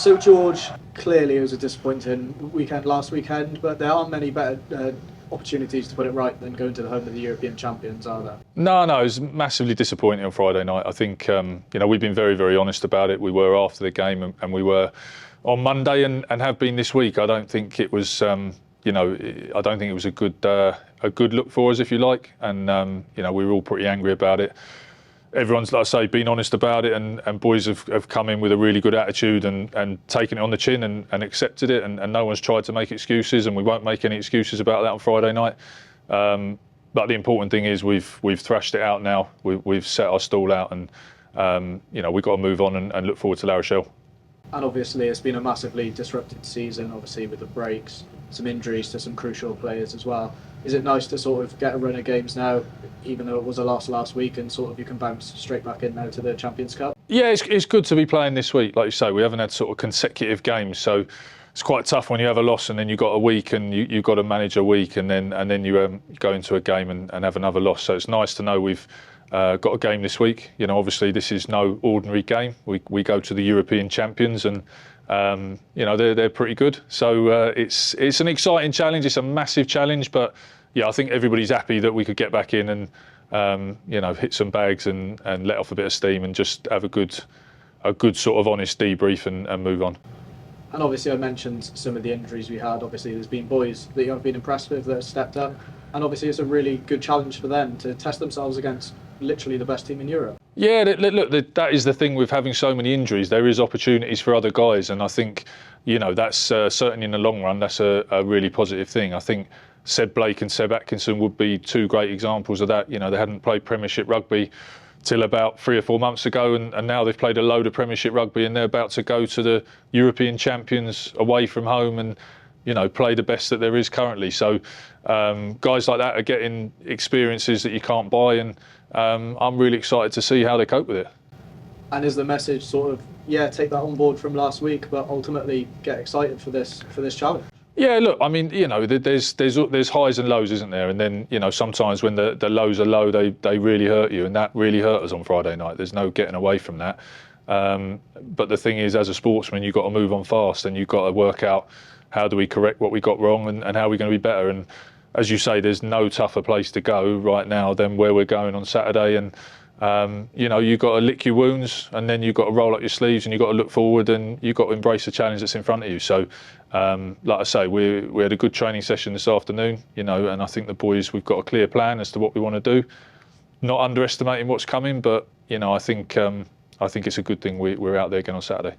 So George, clearly it was a disappointing weekend last weekend, but there aren't many better opportunities to put it right than going to the home of the European champions, are there? No, it was massively disappointing on Friday night. I think we've been very, very honest about it. We were after the game, and we were on Monday, and have been this week. I don't think it was, I don't think it was a good look for us, if you like, and we were all pretty angry about it. Everyone's, like I say, been honest about it, and boys have come in with a really good attitude and taken it on the chin and accepted it, and no one's tried to make excuses, and we won't make any excuses about that on Friday night. But the important thing is we've thrashed it out now. We've set our stall out, and we've got to move on and look forward to La Rochelle. And obviously it's been a massively disrupted season, obviously with the breaks, some injuries to some crucial players as well. Is it nice to sort of get a run of games now, even though it was a loss last week, and sort of you can bounce straight back in now to the Champions Cup? Yeah, it's good to be playing this week. Like you say, we haven't had sort of consecutive games, so it's quite tough when you have a loss and then you've got a week and you've got to manage a week, and then you go into a game and have another loss. So it's nice to know we've got a game this week. Obviously this is no ordinary game. We go to the European champions, and they're pretty good. So it's an exciting challenge. It's a massive challenge, but yeah, I think everybody's happy that we could get back in and hit some bags and let off a bit of steam and just have a good sort of honest debrief and move on. And obviously I mentioned some of the injuries we had. Obviously there's been boys that you've been impressed with that have stepped up, and obviously it's a really good challenge for them to test themselves against literally the best team in Europe. Yeah, look, that is the thing with having so many injuries. There is opportunities for other guys, and I think that's certainly in the long run that's a really positive thing. I think Seb Blake and Seb Atkinson would be two great examples of that. They hadn't played Premiership rugby till about 3 or 4 months ago, and now they've played a load of Premiership rugby, and they're about to go to the European champions away from home and play the best that there is currently. So guys like that are getting experiences that you can't buy, and I'm really excited to see how they cope with it. And is the message sort of, take that on board from last week, but ultimately get excited for this challenge? Yeah, look, I mean, there's highs and lows, isn't there? And then, sometimes when the lows are low, they really hurt you, and that really hurt us on Friday night. There's no getting away from that. But the thing is, as a sportsman, you've got to move on fast, and you've got to work out how do we correct what we got wrong, and how we're going to be better. And as you say, there's no tougher place to go right now than where we're going on Saturday. And you've got to lick your wounds, and then you've got to roll up your sleeves, and you've got to look forward, and you've got to embrace the challenge that's in front of you. So, like I say, we had a good training session this afternoon, and I think the boys, we've got a clear plan as to what we want to do. Not underestimating what's coming, but I think it's a good thing we're out there again on Saturday.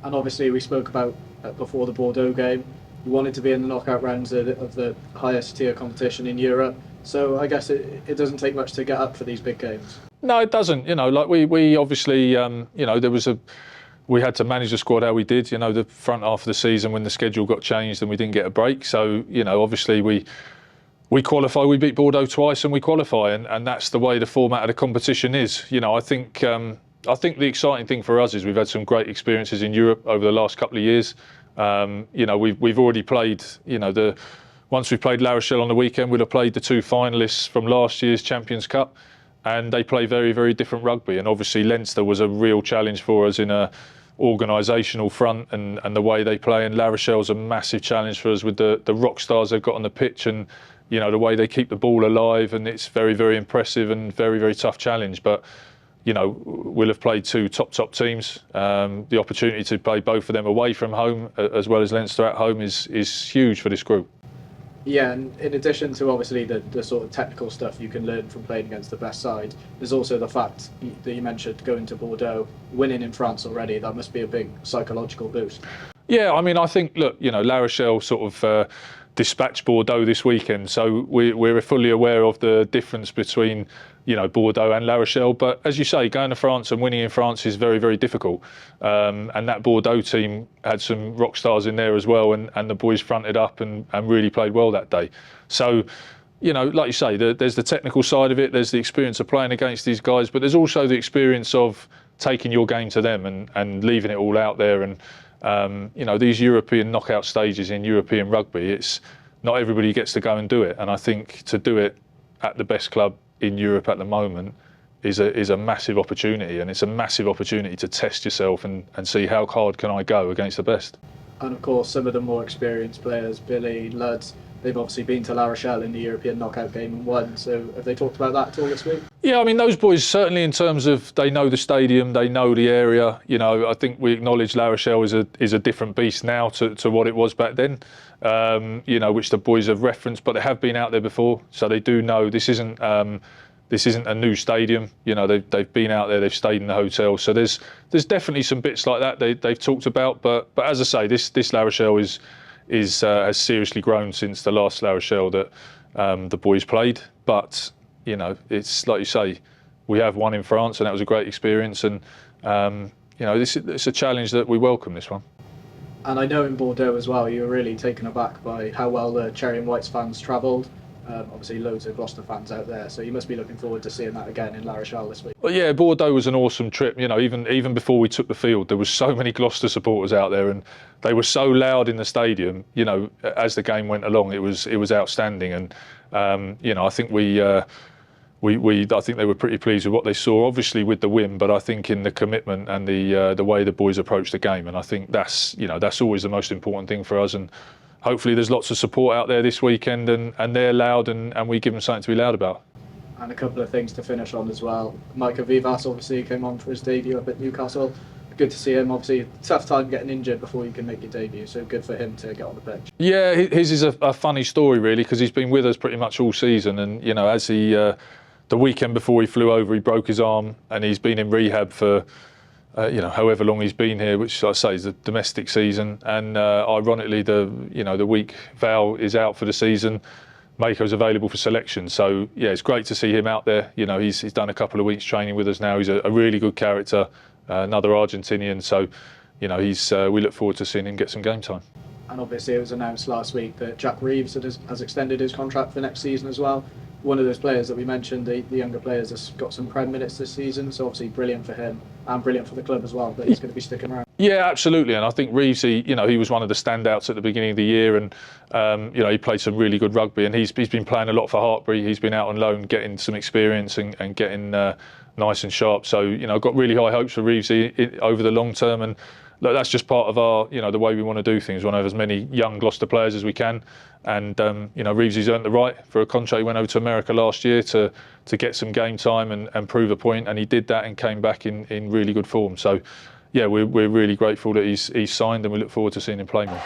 And obviously we spoke about before the Bordeaux game, you wanted to be in the knockout rounds of the highest tier competition in Europe. So I guess it doesn't take much to get up for these big games. No, it doesn't. Like we obviously, we had to manage the squad how we did. The front half of the season when the schedule got changed and we didn't get a break. So obviously we qualify. We beat Bordeaux twice and we qualify, and that's the way the format of the competition is. I think the exciting thing for us is we've had some great experiences in Europe over the last couple of years. We've already played. Once we played La Rochelle on the weekend, we'll have played the two finalists from last year's Champions Cup, and they play very, very different rugby. And obviously Leinster was a real challenge for us in a organisational front and the way they play. And La Rochelle's a massive challenge for us with the rock stars they've got on the pitch, and the way they keep the ball alive. And it's very, very impressive and very, very tough challenge. But we'll have played two top teams. The opportunity to play both of them away from home as well as Leinster at home is huge for this group. Yeah, and in addition to obviously the sort of technical stuff you can learn from playing against the best side, there's also the fact that you mentioned going to Bordeaux, winning in France already. That must be a big psychological boost. Yeah, I mean, I think, look, La Rochelle sort of dispatched Bordeaux this weekend, so we're fully aware of the difference between Bordeaux and La Rochelle. But as you say, going to France and winning in France is very, very difficult. And that Bordeaux team had some rock stars in there as well, and the boys fronted up and really played well that day. So, like you say, there's the technical side of it, there's the experience of playing against these guys, but there's also the experience of taking your game to them and leaving it all out there. And, these European knockout stages in European rugby, it's not everybody gets to go and do it. And I think to do it at the best club in Europe at the moment is a massive opportunity, and it's a massive opportunity to test yourself and see how hard can I go against the best. And of course, some of the more experienced players, Billy, Luds, they've obviously been to La Rochelle in the European knockout game and won. So have they talked about that at all this week? Yeah, I mean, those boys certainly, in terms of they know the stadium, they know the area. You know, I think we acknowledge La Rochelle is a different beast now to what it was back then. You know, which the boys have referenced, but they have been out there before, so they do know this isn't a new stadium. You know, they've been out there, they've stayed in the hotel. So there's definitely some bits like that they've talked about. But as I say, this La Rochelle has seriously grown since the last La Rochelle that the boys played. But you know, it's like you say, we have won in France, and that was a great experience. And you know, it's a challenge that we welcome, this one. And I know in Bordeaux as well, you were really taken aback by how well the Cherry and Whites fans travelled. Obviously, loads of Gloucester fans out there, so you must be looking forward to seeing that again in La Rochelle this week. Well, yeah, Bordeaux was an awesome trip. You know, even before we took the field, there was so many Gloucester supporters out there, and they were so loud in the stadium. You know, as the game went along, it was outstanding. And you know, I think I think they were pretty pleased with what they saw. Obviously with the win, but I think in the commitment and the way the boys approached the game, and I think that's always the most important thing for us. And hopefully there's lots of support out there this weekend, and they're loud, and we give them something to be loud about. And a couple of things to finish on as well. Vivas obviously came on for his debut up at Newcastle. Good to see him. Obviously, tough time getting injured before you can make your debut, so good for him to get on the pitch. Yeah, his is a funny story really, because he's been with us pretty much all season, and you know, as the weekend before he flew over, he broke his arm, and he's been in rehab for you know, however long he's been here, which I say is a domestic season. And ironically, the week Val is out for the season, Mako's available for selection. So yeah, it's great to see him out there. You know, he's done a couple of weeks training with us now. He's a really good character, another Argentinian. So you know, we look forward to seeing him get some game time. And obviously, it was announced last week that Jack Reeves has extended his contract for next season as well. One of those players that we mentioned, the younger players, has got some Prem minutes this season, so obviously brilliant for him and brilliant for the club as well, that he's going to be sticking around. Yeah, absolutely, and I think Reeves, he was one of the standouts at the beginning of the year, and you know, he played some really good rugby, and he's been playing a lot for Hartbury. He's been out on loan, getting some experience and getting nice and sharp. So you know, I've got really high hopes for Reeves over the long term, and look, that's just part of our, you know, the way we want to do things. We want to have as many young Gloucester players as we can, and you know, Reeves has earned the right for a contract. He went over to America last year to get some game time and prove a point, and he did that and came back in really good form. So yeah, we're really grateful that he's signed, and we look forward to seeing him play more.